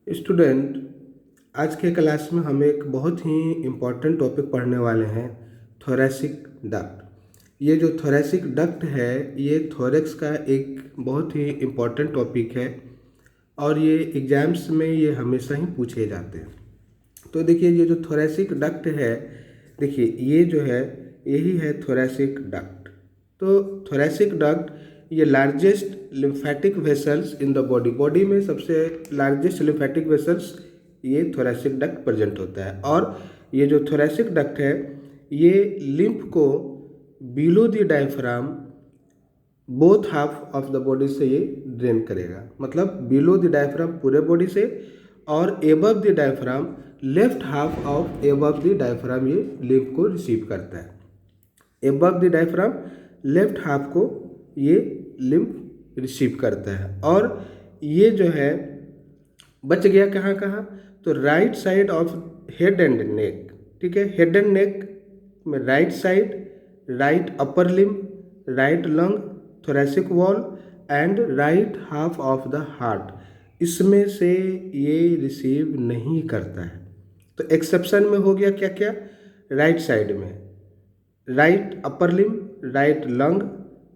Student, आज के class में हम एक बहुत ही इम्पोर्टेंट टॉपिक पढ़ने वाले हैं, थोरेसिक डक्ट। ये जो थोरेसिक डक्ट है ये थोरेक्स का एक बहुत ही इम्पोर्टेंट टॉपिक है और ये एग्ज़ाम्स में ये हमेशा ही पूछे जाते हैं। तो देखिए, ये जो थोरेसिक डक्ट है, देखिए ये जो है यही है थोरेसिक डक्ट। तो थोरेसिक डक्ट ये largest lymphatic vessels in the body में सबसे लार्जेस्ट लिम्फेटिक वेसल्स ये थोरेसिक डक्ट प्रेजेंट होता है। और ये जो थोरेसिक डक्ट है ये लिम्फ को below the diaphragm both half of the body से ये ड्रेन करेगा, मतलब बिलो द डायफ्राम पूरे बॉडी से और above the diaphragm left half of above the diaphragm ये लिम्फ को रिसीव करता है। Above the diaphragm left half को ये लिम्फ रिसीव करता है। और ये जो है बच गया कहाँ कहाँ, तो right side of head and neck. ठीक है, हेड एंड नेक में right side, right upper limb, right lung, thoracic wall and right half of the heart, इसमें से ये रिसीव नहीं करता है। तो एक्सेप्शन में हो गया क्या क्या, राइट साइड में right upper limb, right lung,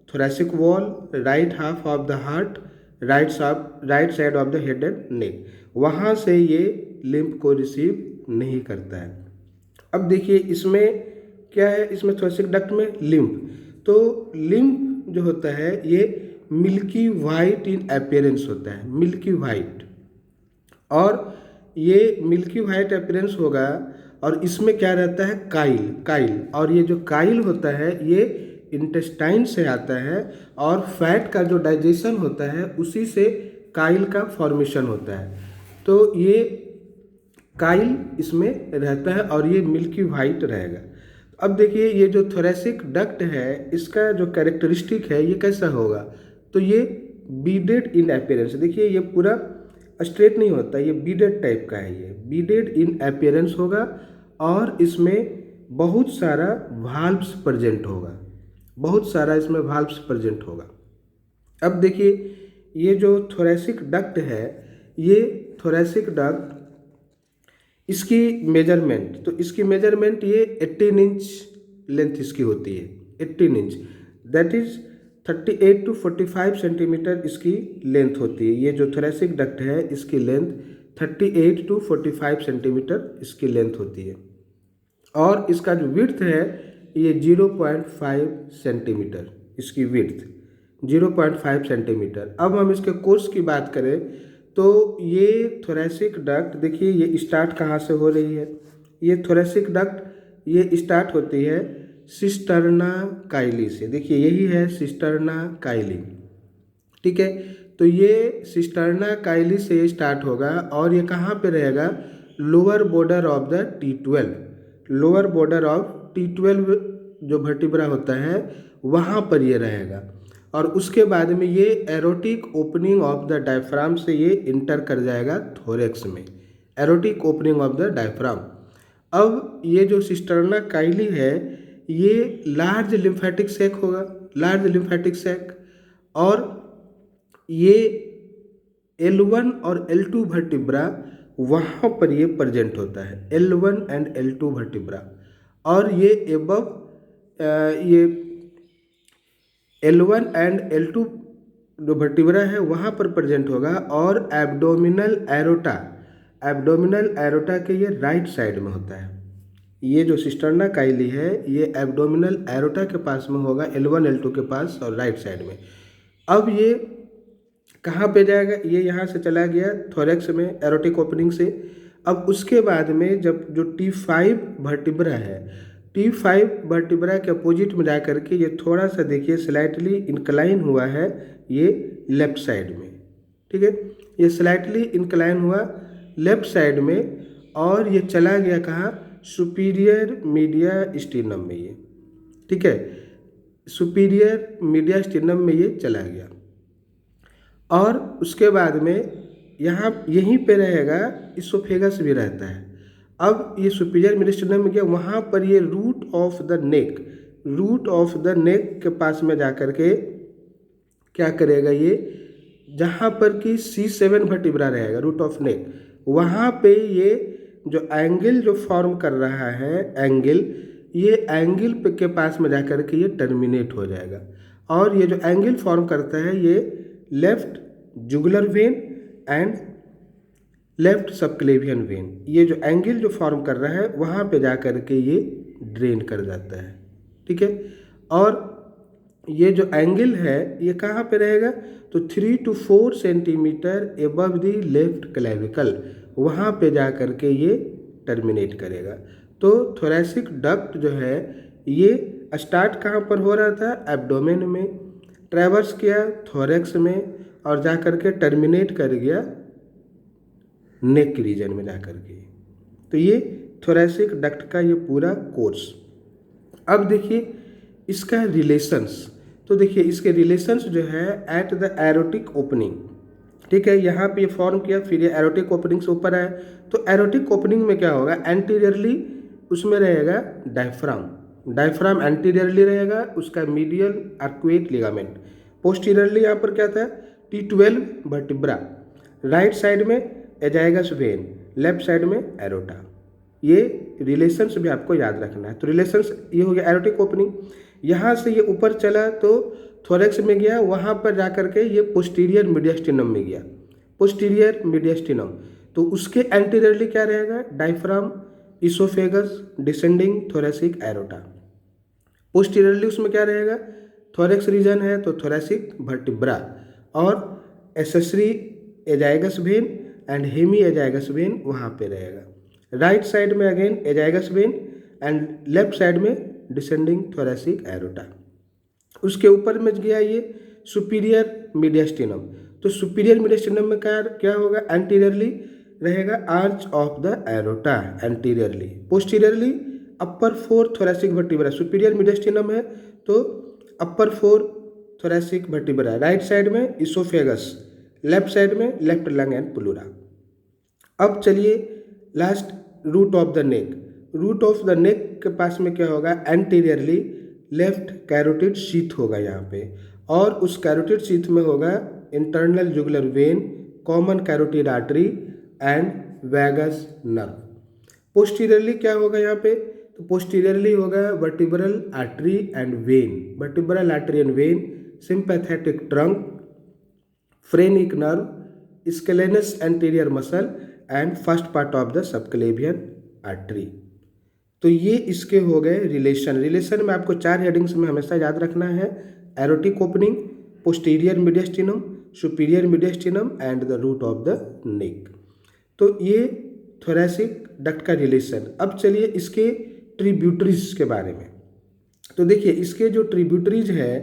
thoracic wall, right half of the heart, right side of the head and नेक, वहाँ से ये लिम्फ को रिसीव नहीं करता है। अब देखिए इसमें क्या है, इसमें थोरेसिक डक्ट में लिम्फ, तो लिम्फ जो होता है ये मिल्की वाइट इन अपीयरेंस होता है, मिल्की वाइट। और ये मिल्की वाइट अपीयरेंस होगा और इसमें क्या रहता है, काइल। और ये जो काइल होता है ये इंटेस्टाइन से आता है और फैट का जो डाइजेशन होता है उसी से काइल का फॉर्मेशन होता है। तो ये काइल इसमें रहता है और ये मिल्की वाइट रहेगा। अब देखिए ये जो थोरेसिक डक्ट है इसका जो कैरेक्टरिस्टिक है ये कैसा होगा, तो ये बीडेड इन अपीयरेंस। देखिए ये पूरा स्ट्रेट नहीं होता, ये बीडेड टाइप का है, ये बीडेड इन अपीयरेंस होगा और इसमें बहुत सारा वाल्व्स प्रेजेंट होगा, बहुत सारा इसमें वाल्व्स प्रेजेंट होगा। अब देखिए ये जो थोरेसिक डक्ट है, ये थोरेसिक डक्ट इसकी मेजरमेंट, तो इसकी मेजरमेंट ये 18 इंच लेंथ इसकी होती है, 18 inch, that is 38 to 45 centimetre इसकी लेंथ होती है। ये जो थोरेसिक डक्ट है इसकी लेंथ 38 to 45 सेंटीमीटर इसकी लेंथ होती है। और इसका जो विड्थ है ये 0.5 सेंटीमीटर इसकी विड्थ, 0.5 सेंटीमीटर। अब हम इसके कोर्स की बात करें तो ये थोरेसिक डक्ट देखिए ये स्टार्ट कहाँ से हो रही है, ये थोरेसिक डक्ट ये स्टार्ट होती है सिस्टर्ना काइली से। देखिए यही है सिस्टर्ना काइली, ठीक है। तो ये सिस्टर्ना काइली से ये स्टार्ट होगा और ये कहाँ पे रहेगा, lower border of the T12, lower border of T12 जो वर्टिब्रा होता है वहाँ पर ये रहेगा। और उसके बाद में ये aortic opening of the diaphragm से ये इंटर कर जाएगा थोरेक्स में, aortic opening of the diaphragm. अब ये जो सिस्टर्ना काइली है ये लार्ज लिम्फेटिक सैक होगा, लार्ज लिम्फेटिक सैक। और ये L1 और L2 वर्टिब्रा वहाँ पर ये प्रेजेंट होता है, L1 एंड L2 वर्टिब्रा। और ये एबव ये L1 एंड L2 जो वर्टिब्रा है वहाँ पर प्रेजेंट होगा। और एब्डोमिनल एरोटा, एब्डोमिनल एरोटा के ये राइट साइड में होता है। ये जो सिस्टर्ना काइली है ये एब्डोमिनल एरोटा के पास में होगा, L1 L2 के पास और राइट साइड में। अब ये कहाँ पे जाएगा, ये यहाँ से चला गया थोरेक्स में एरोटिक ओपनिंग से। अब उसके बाद में जब जो T5 वर्टिब्रा है, T5 वर्टिब्रा के अपोजिट में जा करके ये थोड़ा सा देखिए स्लाइटली इंक्लाइन हुआ है ये लेफ्ट साइड में, ठीक है। ये स्लाइटली इंक्लाइन हुआ लेफ्ट साइड में और ये चला गया कहाँ, सुपीरियर मीडिया स्टीनम में ये, ठीक है, सुपीरियर मीडिया स्टीनम में ये चला गया। और उसके बाद में यहाँ यहीं पे रहेगा, इसोफेगस भी रहता है। अब ये सुपीरियर मीडिया स्टीनम में गया, वहाँ पर ये root of the neck, root of the neck के पास में जा कर के क्या करेगा, ये जहाँ पर कि C7 वर्टिब्रा रहेगा रूट ऑफ नेक वहाँ पे ये जो एंगल जो फॉर्म कर रहा है एंगल, ये एंगल के पास में जाकर के ये टर्मिनेट हो जाएगा। और ये जो एंगल फॉर्म करता है ये left jugular vein and left subclavian vein, ये जो एंगल जो फॉर्म कर रहा है वहाँ पे जा कर के ये ड्रेन कर जाता है। ठीक है, और ये जो एंगल है ये कहाँ पे रहेगा, तो 3 to 4 centimetre above the left clavicle, वहाँ पे जा कर के ये टर्मिनेट करेगा। तो थोरैसिक डक्ट जो है ये स्टार्ट कहाँ पर हो रहा था, एब्डोमेन में, ट्रैवर्स किया थोरैक्स में और जा कर के टर्मिनेट कर गया नेक रीजन में जा कर के। तो ये थोरैसिक डक्ट का ये पूरा कोर्स। अब देखिए इसका रिलेशंस, तो देखिए इसके रिलेशंस जो है एट द एरोटिक ओपनिंग। ठीक है, यहाँ पे ये फॉर्म किया, फिर ये एरोटिक ओपनिंग से ऊपर आया, तो एरोटिक ओपनिंग में क्या होगा, एंटीरियरली उसमें रहेगा डायफ्राम, डायफ्राम एंटीरियरली रहेगा, उसका मीडियल आर्कुएट लिगामेंट, पोस्टीरियरली यहाँ पर क्या था, T12 वर्टिब्रा, राइट साइड में एजाइगस वेन, लेफ्ट साइड में एरोटा। ये रिलेशंस भी आपको याद रखना है। तो रिलेशंस ये हो गया एरोटिक ओपनिंग, यहाँ से ये ऊपर चला तो थोरैक्स में गया, वहाँ पर जा कर के ये पोस्टीरियर मीडियस्टिनम में गया, पोस्टीरियर मीडियस्टिनम, तो उसके एंटीरियरली क्या रहेगा, diaphragm, oesophagus, descending thoracic aorta. Posteriorly उसमें क्या रहेगा, थोरैक्स रीजन है तो थोरैसिक वर्टिब्रा और accessory azygos vein and hemiazygos वेन वहाँ पे रहेगा। राइट साइड में again azygos vein and left side में डिसेंडिंग थोरैसिक एरोटा। उसके ऊपर में गया ये सुपीरियर मीडियस्टिनम, तो सुपीरियर मीडियस्टिनम में क्या होगा, एंटीरियरली रहेगा arch of the aorta anteriorly, posteriorly upper 4 thoracic vertebra, superior mediastinum है तो upper 4 thoracic vertebra, right side में इसोफेगस, लेफ्ट साइड में लेफ्ट लंग एंड प्लूरा। अब चलिए last root of the neck, root of the neck के पास में क्या होगा, एंटीरियरली लेफ्ट कैरोटिड शीथ होगा यहाँ पे, और उस कैरोटिड शीथ में होगा internal jugular vein, common carotid artery and vagus nerve. Posteriorly क्या होगा यहाँ पे, तो पोस्टीरियरली होगा vertebral artery and vein, vertebral artery and vein, sympathetic trunk, phrenic nerve, scalenus anterior muscle and first part of the subclavian artery. तो ये इसके हो गए रिलेशन। रिलेशन में आपको 4 हेडिंग्स में हमेशा याद रखना है, aortic opening, posterior mediastinum, superior mediastinum and the root of the neck. तो ये थोरैसिक डक्ट का रिलेशन। अब चलिए इसके ट्रिब्यूटरीज के बारे में। तो देखिए इसके जो ट्रिब्यूटरीज है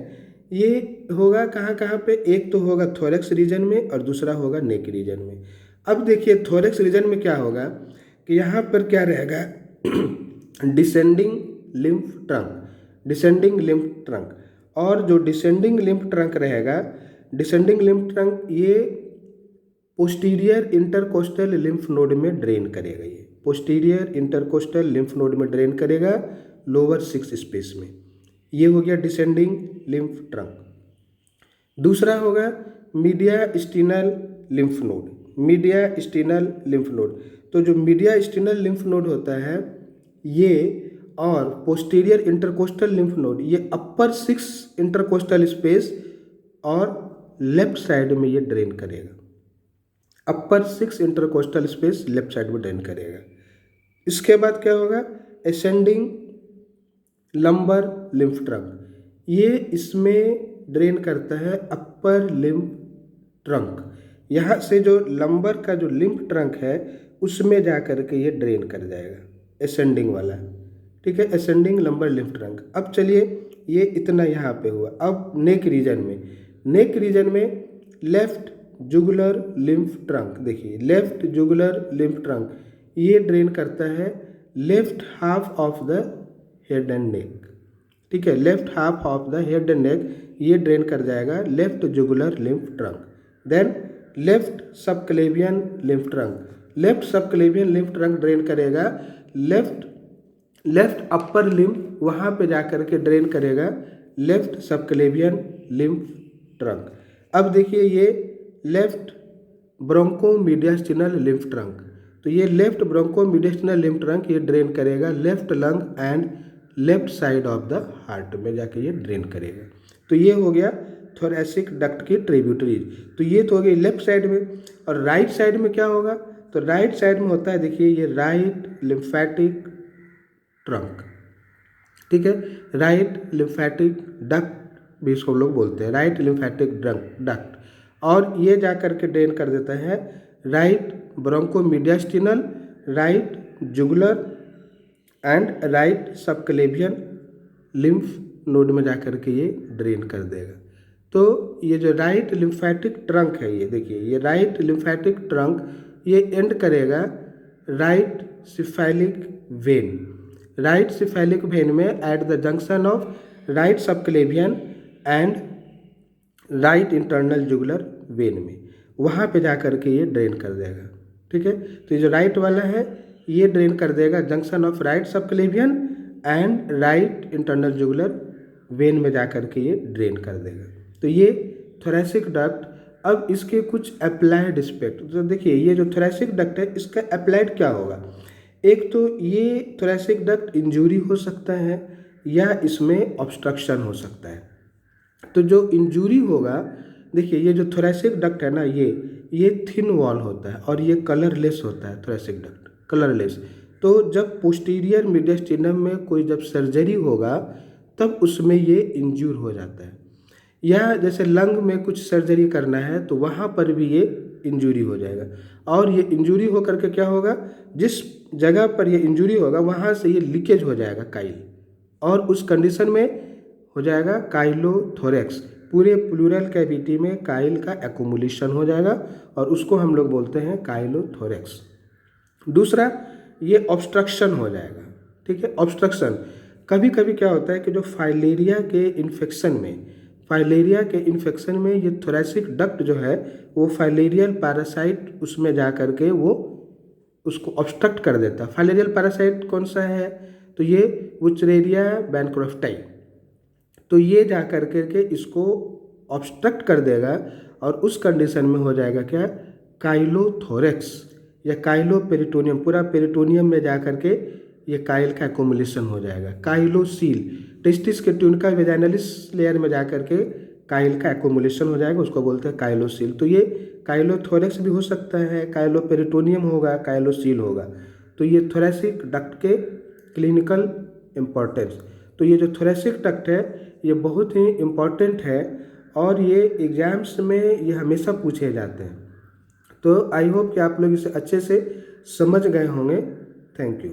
ये होगा कहाँ कहाँ पे, एक तो होगा थोरैक्स रीजन में और दूसरा होगा नेक रीजन में। अब देखिए थोरैक्स रीजन में क्या होगा कि यहाँ पर क्या रहेगा, descending lymph trunk, descending lymph trunk, और जो डिसेंडिंग लिम्फ ट्रंक रहेगा, डिसेंडिंग लिम्फ ट्रंक ये पोस्टीरियर इंटरकोस्टल लिम्फ नोड में ड्रेन करेगा, ये पोस्टीरियर इंटरकोस्टल लिम्फ नोड में ड्रेन करेगा लोअर 6 स्पेस में। ये हो गया डिसेंडिंग लिम्फ ट्रंक। दूसरा होगा mediastinal lymph node, mediastinal lymph node. तो जो मीडिया स्टिनल लिम्फ नोड होता है ये और पोस्टीरियर इंटरकोस्टल लिम्फ नोड, ये अपर 6 इंटरकोस्टल स्पेस और लेफ्ट साइड में ये ड्रेन करेगा, अपर 6 इंटरकोस्टल स्पेस लेफ्ट साइड में ड्रेन करेगा। इसके बाद क्या होगा, असेंडिंग लंबर लिम्फ ट्रंक, ये इसमें ड्रेन करता है अपर लिम्फ ट्रंक। यहाँ से जो लंबर का जो लिम्फ ट्रंक है उसमें जा कर के ये ड्रेन कर जाएगा, असेंडिंग वाला। ठीक है, असेंडिंग लंबर लिम्फ ट्रंक। अब चलिए ये इतना यहाँ पे हुआ। अब नेक रीजन में, नेक रीजन में लेफ्ट जुगुलर लिम्फ ट्रंक, देखिए लेफ्ट जुगुलर लिम्फ ट्रंक ये ड्रेन करता है left half of the head and neck. ठीक है, left half of the head and neck ये ड्रेन कर जाएगा left jugular lymph trunk. Then left subclavian lymph trunk, left subclavian lymph trunk drain करेगा left upper lymph, वहाँ पे जा कर के ड्रेन करेगा लेफ्ट सबक्लेवियन लिम्फ ट्रंक। अब देखिए ये लेफ्ट ब्रोंको मीडियस्टिनल लिम्फ ट्रंक, तो ये लेफ्ट ब्रोंको मीडियस्टिनल लिम्फ ट्रंक ये ड्रेन करेगा left lung and left side of the heart में जाके ये ड्रेन करेगा। तो ये हो गया थोरैसिक डक्ट की ट्रिब्यूटरीज। तो ये तो हो गई लेफ्ट साइड में। और राइट साइड में क्या होगा? तो राइट साइड में होता है, देखिए ये राइट लिम्फेटिक ट्रंक, ठीक है, राइट लिम्फेटिक डक्ट भी इसको हम लोग बोलते हैं, राइट लिम्फेटिक डक्ट। और ये जा करके ड्रेन कर देता है right bronchomediastinal, right jugular and right subclavian lymph node में जा करके ये ड्रेन कर देगा। तो ये जो राइट लिम्फेटिक ट्रंक है, ये देखिए ये राइट लिम्फेटिक ट्रंक ये एंड करेगा right cephalic vein. Right cephalic vein में at the junction of right subclavian and right internal jugular vein में, वहाँ पे जा करके ये ड्रेन कर देगा, ठीक है। तो ये जो राइट वाला है ये ड्रेन कर देगा junction of right subclavian and right internal jugular vein में जा करके ये ड्रेन कर देगा। तो ये थोरैसिक डक्ट। अब इसके कुछ अप्लाइड एस्पेक्ट, तो देखिए ये जो थोरैसिक डक्ट है इसका अप्लाइड क्या होगा? एक तो ये थोरैसिक डक्ट इंजूरी हो सकता है या इसमें ऑब्स्ट्रक्शन हो सकता है। तो जो इंजूरी होगा, देखिए ये जो थोरैसिक डक्ट है ना, ये थिन वॉल होता है और ये कलरलेस होता है, थोरैसिक डक्ट कलरलेस। तो जब पोस्टीरियर मीडियस्टिनम में कोई जब सर्जरी होगा तब उसमें ये इंजूर हो जाता है, या जैसे लंग में कुछ सर्जरी करना है तो वहाँ पर भी ये इंजूरी हो जाएगा। और ये इंजूरी हो करके क्या होगा, जिस जगह पर ये इंजूरी होगा वहाँ से ये लीकेज हो जाएगा काइल, और उस कंडीशन में हो जाएगा काइलोथोरैक्स। पूरे प्लूरल कैविटी में काइल का एक्युमुलेशन हो जाएगा और उसको हम लोग बोलते हैं काइलोथोरैक्स। दूसरा, ये ऑब्स्ट्रक्शन हो जाएगा, ठीक है। ऑब्स्ट्रक्शन कभी कभी क्या होता है कि जो फाइलेरिया के इन्फेक्शन में ये थोरैसिक डक्ट जो है वो फाइलेरियल पैरासाइट उसमें जा कर के वो उसको ऑब्स्ट्रक्ट कर देता है। फाइलेरियल पैरासाइट कौन सा है? तो ये वुचरेरिया बैनक्रॉफ्टाई। तो ये जा कर के इसको ऑब्स्ट्रक्ट कर देगा और उस कंडीशन में हो जाएगा क्या, काइलोथोरैक्स या काइलोपेरिटोनियम। पूरा पेरिटोनियम में जा कर के ये काइल का एक्युमुलेशन हो जाएगा। काइलोसील, टेस्टिस के ट्यूनिका वेजाइनलिस लेयर में जा कर के काइल का एक्युमुलेशन हो जाएगा, उसको बोलते हैं काइलोसील। तो ये काइलोथोरैक्स भी हो सकता है, काइलोपेरिटोनियम होगा, काइलोसील होगा। तो ये थोरैसिक डक्ट के क्लिनिकल इम्पोर्टेंस। तो ये जो थोरैसिक डक्ट है ये बहुत ही इम्पॉर्टेंट है और ये एग्जाम्स में ये हमेशा पूछे जाते हैं। तो आई होप कि आप लोग इसे अच्छे से समझ गए होंगे। Thank you.